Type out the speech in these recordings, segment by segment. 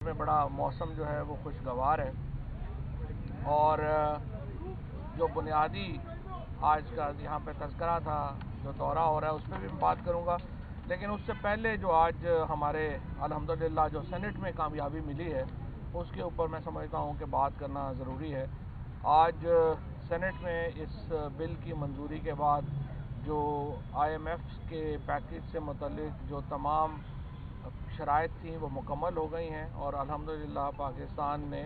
में बड़ा मौसम जो है वो खुशगवार है और जो बुनियादी आज का यहाँ पे तज़किरा था, जो दौरा हो रहा है, उस पर भी मैं बात करूँगा। लेकिन उससे पहले जो आज हमारे अल्हम्दुलिल्लाह जो सेनेट में कामयाबी मिली है, उसके ऊपर मैं समझता हूँ कि बात करना ज़रूरी है। आज सेनेट में इस बिल की मंजूरी के बाद जो IMF के पैकेज से मुतल्लिक जो तमाम शराइत थी वो मुकम्मल हो गई हैं और अल्हम्दुलिल्लाह पाकिस्तान ने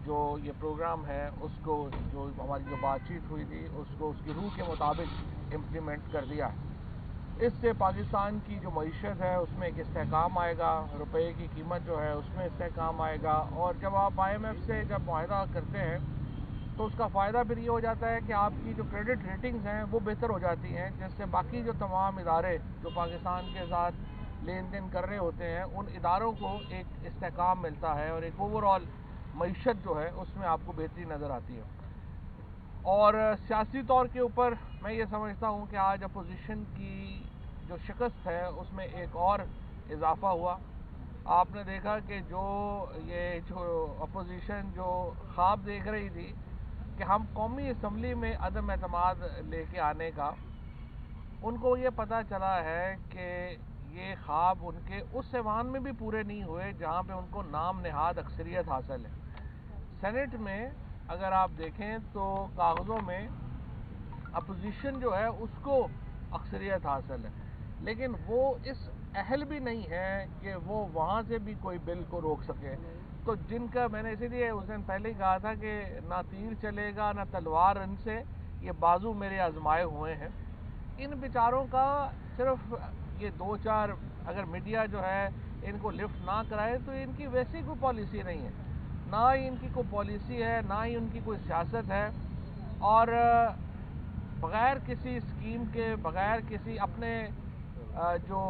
जो ये प्रोग्राम है उसको, जो हमारी जो बातचीत हुई थी, उसको उसकी रूह के मुताबिक इम्प्लीमेंट कर दिया है। इससे पाकिस्तान की जो मईशत है उसमें एक इस्तेहकाम आएगा, रुपए की कीमत जो है उसमें इस्तेहकाम आएगा। और जब आप IMF से जब मुआहदा करते हैं तो उसका फ़ायदा फिर ये हो जाता है कि आपकी जो क्रेडिट रेटिंग्स हैं वो बेहतर हो जाती हैं, जिससे बाकी जो तमाम इदारे जो पाकिस्तान के साथ लेन देन कर रहे होते हैं उन इदारों को एक इस्तेहकाम मिलता है और एक ओवरऑल मईशत जो है उसमें आपको बेहतरी नज़र आती है। और सियासी तौर के ऊपर मैं ये समझता हूँ कि आज अपोजिशन की जो शिकस्त है उसमें एक और इजाफा हुआ। आपने देखा कि जो अपोजिशन जो ख्वाब देख रही थी कि हम कौमी असम्बली में अदम एतमाद लेके आने का, उनको ये पता चला है कि ये ख्वाब उनके उस ऐवान में भी पूरे नहीं हुए जहाँ पे उनको नाम नहाद अक्सरियत हासिल है। सेनेट में अगर आप देखें तो कागज़ों में अपोजिशन जो है उसको अक्सरियत हासिल है, लेकिन वो इस अहल भी नहीं है कि वो वहाँ से भी कोई बिल को रोक सके। तो जिनका, मैंने इसीलिए उस दिन पहले ही कहा था कि ना तीर चलेगा ना तलवार, इनसे ये बाजू मेरे आजमाए हुए हैं। इन बेचारों का सिर्फ ये दो चार, अगर मीडिया जो है इनको लिफ्ट ना कराए तो इनकी वैसी कोई पॉलिसी नहीं है, ना ही इनकी कोई पॉलिसी है, ना ही उनकी कोई सियासत है। और बग़ैर किसी स्कीम के, बग़ैर किसी अपने जो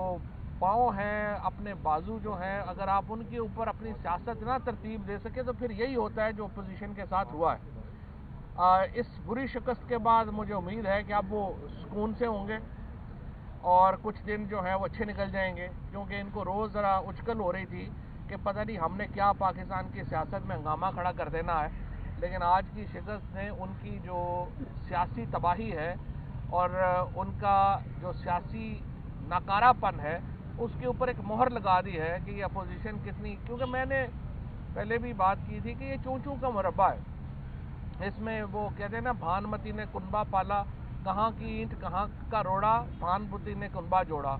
पाँव हैं, अपने बाजू जो हैं, अगर आप उनके ऊपर अपनी सियासत ना तरतीब दे सके तो फिर यही होता है जो अपोजिशन के साथ हुआ है। इस बुरी शिकस्त के बाद मुझे उम्मीद है कि अब वो सुकून से होंगे और कुछ दिन जो है वो अच्छे निकल जाएंगे, क्योंकि इनको रोज़ ज़रा उछकल हो रही थी कि पता नहीं हमने क्या पाकिस्तान की सियासत में हंगामा खड़ा कर देना है। लेकिन आज की शिकस्त ने उनकी जो सियासी तबाही है और उनका जो सियासी नाकारापन है उसके ऊपर एक मोहर लगा दी है कि ये अपोजिशन कितनी, क्योंकि मैंने पहले भी बात की थी कि ये चूं चूं का मुरब्बा है। इसमें वो कहते हैं ना, भानमती ने कुनबा पाला, कहाँ की ईंट कहाँ का रोड़ा, भानपुती ने कुनबा जोड़ा।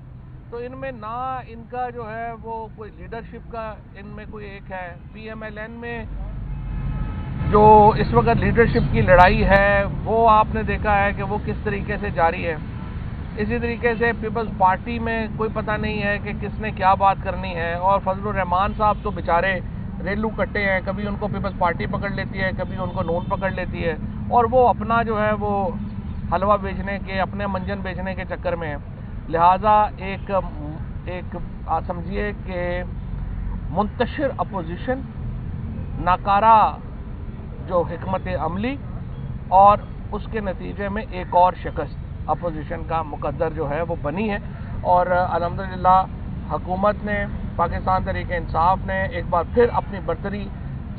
तो इनमें ना इनका जो है वो कोई लीडरशिप का इनमें कोई एक है। PMLN में जो इस वक्त लीडरशिप की लड़ाई है वो आपने देखा है कि वो किस तरीके से जारी है। इसी तरीके से पीपल्स पार्टी में कोई पता नहीं है कि किसने क्या बात करनी है। और फजलुर रहमान साहब तो बेचारे रेलू कट्टे हैं, कभी उनको पीपल्स पार्टी पकड़ लेती है, कभी उनको नून पकड़ लेती है, और वो अपना जो है वो हलवा बेचने के, अपने मंजन बेचने के चक्कर में है। लिहाजा एक आप समझिए कि मुंतशिर अपोजिशन, नाकारा जो हिकमत अमली, और उसके नतीजे में एक और शिकस्त अपोजिशन का मुकद्दर जो है वो बनी है। और अल्हम्दुलिल्लाह हुकूमत ने, पाकिस्तान तहरीक इंसाफ ने एक बार फिर अपनी बर्तरी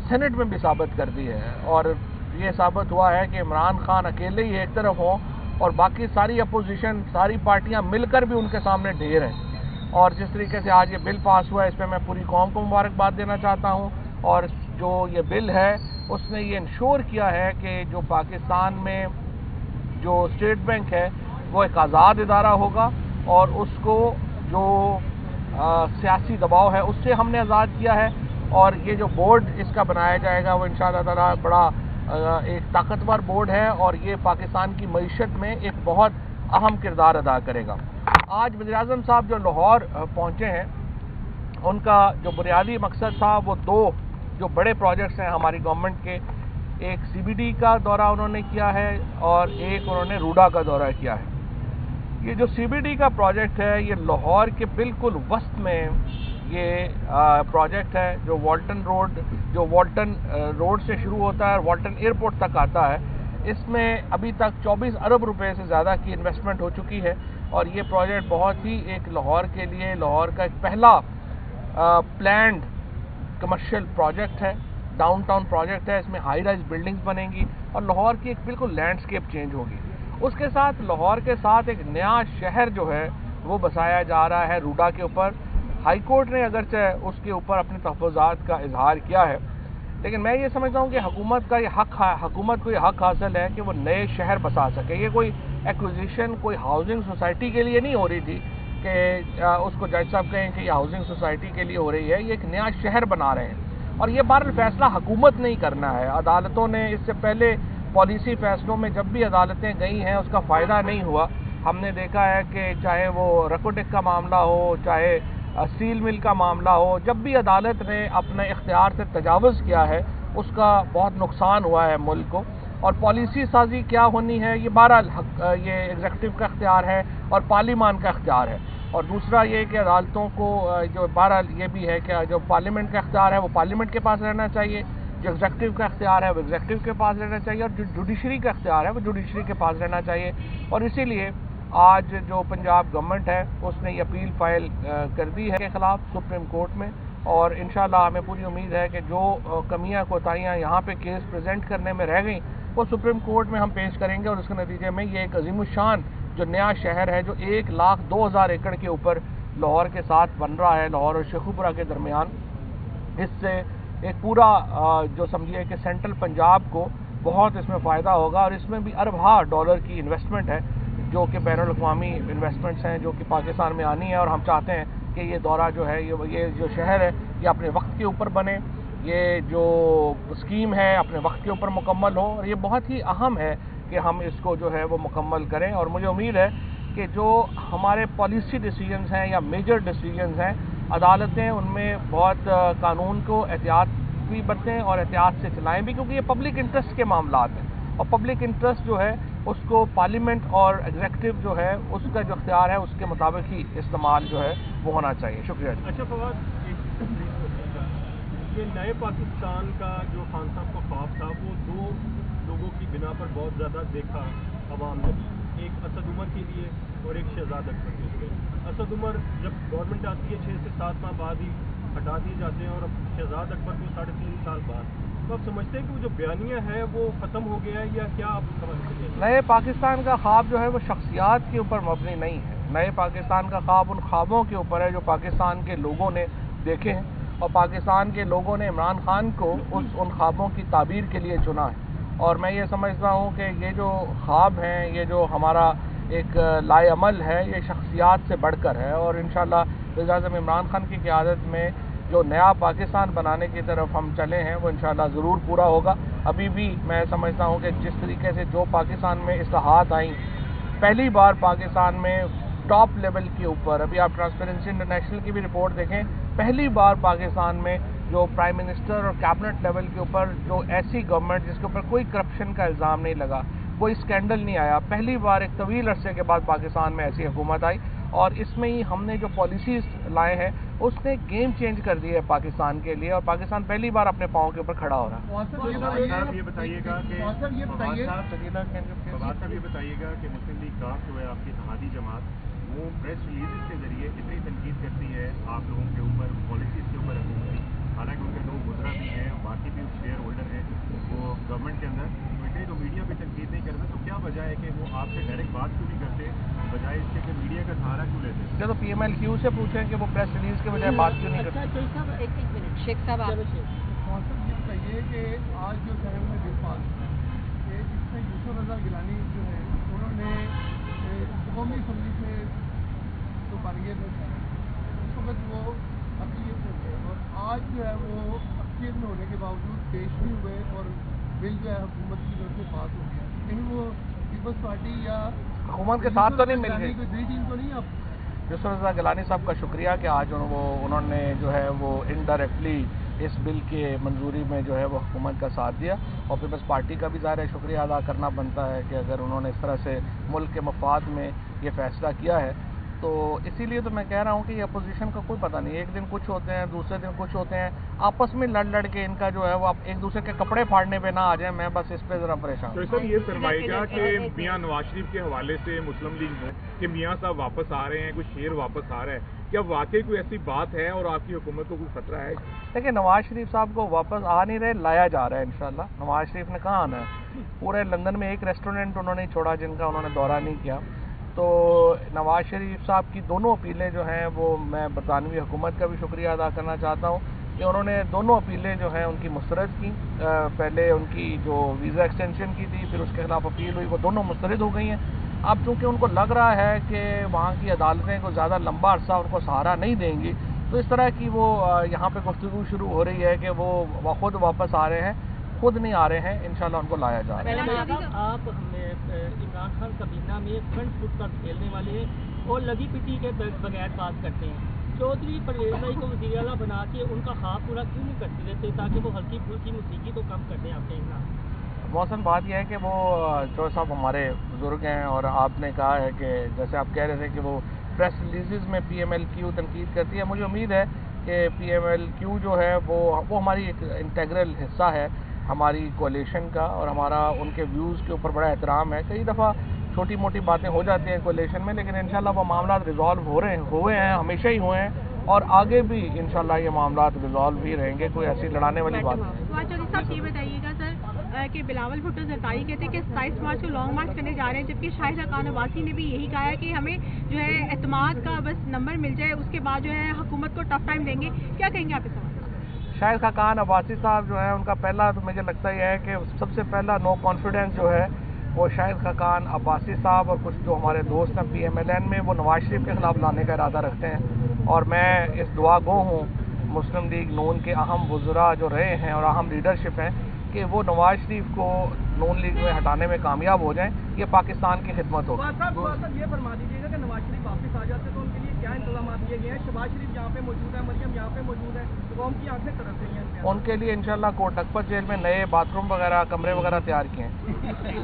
सेनेट में भी साबित कर दी है। और ये साबित हुआ है कि इमरान खान अकेले ही एक तरफ हों और बाकी सारी अपोजिशन, सारी पार्टियां मिलकर भी उनके सामने ढेर हैं। और जिस तरीके से आज ये बिल पास हुआ है, इस पर मैं पूरी कौम को मुबारकबाद देना चाहता हूँ। और जो ये बिल है उसने ये इंश्योर किया है कि जो पाकिस्तान में जो स्टेट बैंक है वो एक आज़ाद इदारा होगा और उसको जो सियासी दबाव है उससे हमने आज़ाद किया है। और ये जो बोर्ड इसका बनाया जाएगा वो इंशाअल्लाह ताला बड़ा एक ताकतवर बोर्ड है और ये पाकिस्तान की मईशत में एक बहुत अहम किरदार अदा करेगा। आज वज़ीर-ए-आज़म साहब जो लाहौर पहुँचे हैं, उनका जो बुनियादी मकसद था वो दो जो बड़े प्रोजेक्ट्स हैं हमारी गवर्नमेंट के, एक CBD का दौरा उन्होंने किया है और एक उन्होंने रूडा का दौरा किया है। ये जो CBD का प्रोजेक्ट है ये लाहौर के बिल्कुल वस्त में ये प्रोजेक्ट है, जो वाल्टन रोड से शुरू होता है और वाल्टन एयरपोर्ट तक आता है। इसमें अभी तक 24 अरब रुपए से ज़्यादा की इन्वेस्टमेंट हो चुकी है और ये प्रोजेक्ट बहुत ही एक लाहौर के लिए, लाहौर का एक पहला प्लैंड कमर्शियल प्रोजेक्ट है, डाउनटाउन प्रोजेक्ट है, इसमें हाई राइज बिल्डिंग्स बनेंगी और लाहौर की एक बिल्कुल लैंडस्केप चेंज होगी। उसके साथ लाहौर के साथ एक नया शहर जो है वो बसाया जा रहा है रूडा के ऊपर। हाई कोर्ट ने अगरचे उसके ऊपर अपने तहफ़्फ़ुज़ात का इजहार किया है, लेकिन मैं ये समझता हूँ कि हुकूमत को ये हक हासिल है कि वो नए शहर बसा सके। ये कोई एक्विजिशन कोई हाउसिंग सोसाइटी के लिए नहीं हो रही थी कि उसको जज साहब कहें कि ये हाउसिंग सोसाइटी के लिए हो रही है, ये एक नया शहर बना रहे हैं और ये बहरहाल फैसला हुकूमत नहीं करना है। अदालतों ने इससे पहले पॉलिसी फैसलों में जब भी अदालतें गई हैं उसका फ़ायदा नहीं हुआ। हमने देखा है कि चाहे वो रकोटेक का मामला हो, चाहे स्टील मिल का मामला हो, जब भी अदालत ने अपने इख्तियार से तजावुज़ किया है उसका बहुत नुकसान हुआ है मुल्क को। और पॉलिसी साजी क्या होनी है ये बहरहाल ये एग्जीक्यूटिव का इख्तियार है और पार्लियामान का इख्तियार है। और दूसरा ये कि अदालतों को जो बहरहाल ये भी है कि जो पार्लियामेंट का इख्तियार है वो पार्लियामेंट के पास रहना चाहिए, जो एग्जीक्यूटिव का इख्तियार है वो एग्जीक्यूटिव के पास रहना चाहिए और जो जुडिशरी का इख्तियार है वो जुडिशरी के पास रहना चाहिए। और इसीलिए आज जो पंजाब गवर्नमेंट है उसने ये अपील फाइल कर दी है के ख़िलाफ़ सुप्रीम कोर्ट में और इंशाल्लाह हमें पूरी उम्मीद है कि जो कमियां कोताहियां यहाँ पे केस प्रेजेंट करने में रह गई वो सुप्रीम कोर्ट में हम पेश करेंगे और उसके नतीजे में ये एक अज़ीमुश्शान जो नया शहर है जो 1,02,000 एकड़ के ऊपर लाहौर के साथ बन रहा है, लाहौर और शेखुपुरा के दरमियान, इससे एक पूरा जो समझिए कि सेंट्रल पंजाब को बहुत इसमें फ़ायदा होगा और इसमें भी अरबा डॉलर की इन्वेस्टमेंट है जो कि बैनुल-अक़वामी इन्वेस्टमेंट्स हैं जो कि पाकिस्तान में आनी है। और हम चाहते हैं कि ये दौरा जो है ये जो शहर है ये अपने वक्त के ऊपर बने, ये जो स्कीम है अपने वक्त के ऊपर मुकम्मल हो और ये बहुत ही अहम है कि हम इसको जो है वो मुकम्मल करें। और मुझे उम्मीद है कि जो हमारे पॉलिसी डिसीजंस हैं या मेजर डिसीजंस हैं अदालतें उनमें बहुत कानून को एहतियात भी बरतें और एहतियात से चलाएं भी, क्योंकि ये पब्लिक इंटरेस्ट के मामला हैं और पब्लिक इंटरेस्ट जो है उसको पार्लियामेंट और एग्जीक्यूटिव जो है उसका जो इख्तियार है उसके मुताबिक ही इस्तेमाल जो है वो होना चाहिए। शुक्रिया। अच्छा फवाद, ये नए पाकिस्तान का जो खान साहब का ख्वाब था वो दो लोगों की बिना पर बहुत ज़्यादा देखा अवाम ने, एक असद उमर के लिए और एक शहजाद अकबर के लिए। असद उमर जब गवर्नमेंट आती है 6 से 7 माह बाद ही हटा दिए जाते हैं और अब शहजाद अकबर को 3.5 साल बाद, तो आप समझते हैं कि वो जो बयानिया है वो ख़त्म हो गया है या क्या आप समझते हैं? नए पाकिस्तान का ख्वाब जो है वो शख्सियात के ऊपर मबनी नहीं है। नए पाकिस्तान का ख्वाब उन ख्वाबों के ऊपर है जो पाकिस्तान के लोगों ने देखे हैं और पाकिस्तान के लोगों ने इमरान खान को उन ख्वाबों की ताबीर के लिए चुना है। और मैं ये समझता हूँ कि ये जो ख्वाब हैं, ये जो हमारा एक लाएअमल है, ये शख्सियात से बढ़कर है और इंशाअल्लाह वज़ीर-ए-आज़म इमरान खान की क़यादत में जो नया पाकिस्तान बनाने की तरफ हम चले हैं वो इंशाअल्लाह ज़रूर पूरा होगा। अभी भी मैं समझता हूँ कि जिस तरीके से जो पाकिस्तान में इस्लाहात आई, पहली बार पाकिस्तान में टॉप लेवल के ऊपर, अभी आप ट्रांसपेरेंसी इंटरनेशनल की भी रिपोर्ट देखें, पहली बार पाकिस्तान में जो प्राइम मिनिस्टर और कैबिनेट लेवल के ऊपर जो ऐसी गवर्नमेंट जिसके ऊपर कोई करप्शन का इल्ज़ाम नहीं लगा, कोई स्कैंडल नहीं आया, पहली बार एक तवील अरसे के बाद पाकिस्तान में ऐसी हुकूमत आई और इसमें ही हमने जो पॉलिसीज़ लाए हैं उसने गेम चेंज कर दिया है पाकिस्तान के लिए और पाकिस्तान पहली बार अपने पाँव के ऊपर खड़ा हो रहा है। ये बताइएगा कि मुस्लिम लीग काफ जो है आपकी इत्तेहादी जमात, वो प्रेस रिलीज के जरिए इतनी तनकीद करती है आप लोगों के ऊपर, पॉलिसीज़ के ऊपर हुकूमती, हालांकि उनके लोग गुजरा भी हैं, बाकी भी शेयर होल्डर हैं वो गवर्नमेंट के अंदर, तो इतनी जो मीडिया पे तनकीद नहीं करते, तो क्या वजह है कि वो आपसे डायरेक्ट बात क्यों नहीं करते, बजाय इसके कि मीडिया का सहारा क्यों लेते? चलो PMLQ से पूछें कि वो प्रेस रिलीज के बजाय बात क्यों नहीं करते। एक मिनट शेख साहब, आप ये बताइए कि आज जो साहब ने बिल पास कि इसमें यूसुफ रज़ा गिलानी जो है उन्होंने कौमी असम्बली से जो बारियत में उस वक्त वो अक़लियत में थे और आज जो है वो अक़लियत में होने के बावजूद पेश नहीं हुए और बिल जो है हुकूमत की तरफ से पास हो गया। कहीं वो पीपल्स पार्टी या हुकूमत के साथ तो नहीं मिल गई, कोई बड़ी टीम तो नहीं। अब यूसुफ रज़ा गिलानी साहब का शुक्रिया कि आज उन्होंने जो है वो इनडायरेक्टली इस बिल के मंजूरी में जो है वो हुकूमत का साथ दिया और पीपल्स पार्टी का भी ज़ाहिर शुक्रिया अदा करना बनता है कि अगर उन्होंने इस तरह से मुल्क के मफाद में ये फ़ैसला किया है تو اسی لیے تو میں کہہ رہا ہوں کہ یہ اپوزیشن کا کوئی پتہ نہیں، ایک دن کچھ ہوتے ہیں، دوسرے دن کچھ ہوتے ہیں، آپس میں لڑ کے ان کا جو ہے وہ ایک دوسرے کے کپڑے پھاڑنے پہ نہ آ جائیں، میں بس اس پہ ذرا پریشان ہوں۔ تو سر یہ فرمائے گا کہ میاں نواز شریف کے حوالے سے مسلم لیگ میں کہ میاں صاحب واپس آ رہے ہیں، کوئی شیر واپس آ رہا ہے، کیا واقعی کوئی ایسی بات ہے اور آپ کی حکومت کو کوئی خطرہ ہے؟ دیکھیں نواز شریف صاحب کو واپس آ نہیں رہے، لایا جا رہا ہے انشاءاللہ۔ نواز شریف نے کہاں آنا ہے؟ پورے لندن میں ایک ریسٹورنٹ انہوں نے چھوڑا جن کا انہوں نے دورہ نہیں کیا۔ تو نواز شریف صاحب کی دونوں اپیلیں جو ہیں وہ میں برطانوی حکومت کا بھی شکریہ ادا کرنا چاہتا ہوں کہ انہوں نے دونوں اپیلیں جو ہیں ان کی مسترد کی۔ پہلے ان کی جو ویزا ایکسٹینشن کی تھی، پھر اس کے خلاف اپیل ہوئی، وہ دونوں مسترد ہو گئی ہیں۔ اب چونکہ ان کو لگ رہا ہے کہ وہاں کی عدالتیں کو زیادہ لمبا عرصہ ان کو سہارا نہیں دیں گی، تو اس طرح کی وہ یہاں پہ گفتگو شروع ہو رہی ہے کہ وہ خود واپس آ رہے ہیں، خود نہیں آ رہے ہیں، انشاءاللہ ان کو لایا جا رہا ہے۔ آپ عمران خان کابینہ میں فرنٹ فٹ پر کھیلنے والے ہیں اور لگی پٹی کے بغیر بات کرتے ہیں، چودھری پرویز بھائی کو وزیر اعلیٰ بنا کے ان کا خواب پورا کیوں نہیں کرتے دیتے تاکہ وہ ہلکی پھلکی موسیقی تو کم کر دیں آپ کے عمران؟ محسن بات یہ ہے کہ وہ جو صاحب ہمارے بزرگ ہیں، اور آپ نے کہا ہے کہ جیسے آپ کہہ رہے تھے کہ وہ پریس ریلیزز میں پی ایم ایل کیو تنقید کرتی ہے، مجھے امید ہے کہ پی ایم ایل کیو جو ہے وہ ہماری ایک انٹیگرل حصہ ہے ہماری کولیشن کا، اور ہمارا ان کے ویوز کے اوپر بڑا احترام ہے۔ کئی دفعہ چھوٹی موٹی باتیں ہو جاتی ہیں کولیشن میں، لیکن انشاءاللہ وہ معاملات ریزالو ہوئے ہیں، ہمیشہ ہی ہوئے ہیں، اور آگے بھی انشاءاللہ یہ معاملات ریزالو ہی رہیں گے، کوئی ایسی لڑانے والی بات نہیں۔ چودھری صاحب یہ بتائیے گا سر کہ بلاول بھٹو زرداری کہتے ہیں کہ 27 مارچ کو لانگ مارچ کرنے جا رہے ہیں، جبکہ شاہد خاقان عباسی نے بھی یہی کہا ہے کہ ہمیں جو ہے اعتماد کا بس نمبر مل جائے، اس کے بعد جو ہے حکومت کو ٹف ٹائم دیں گے، کیا کہیں گے آپ اس وقت؟ شاہد خاقان عباسی صاحب جو ہے ان کا پہلا تو مجھے لگتا یہ ہے کہ سب سے پہلا نو کانفیڈنس جو ہے وہ شاہد خاقان عباسی صاحب اور کچھ جو ہمارے دوست ہیں پی ایم ایل این میں، وہ نواز شریف کے خلاف لانے کا ارادہ رکھتے ہیں، اور میں اس دعا گو ہوں مسلم لیگ نون کے اہم وزراء جو رہے ہیں اور اہم لیڈرشپ ہیں کہ وہ نواز شریف کو نون لیگ میں ہٹانے میں کامیاب ہو جائیں، یہ پاکستان کی خدمت ہوگی۔ صاحب یہ فرما دیجیے گا کہ نواز شریف واپس آ جاتے تو ان کے لیے کیا انتظامات کیے گئے ہیں؟ شہباز شریف یہاں پہ موجود ہے، مریم یہاں پہ موجود ہے، قوم کی آنکھیں ترس رہی ہیں ان کے لیے انشاءاللہ کوٹ لکھپت جیل میں نئے باتھ روم وغیرہ، کمرے وغیرہ تیار کیے ہیں۔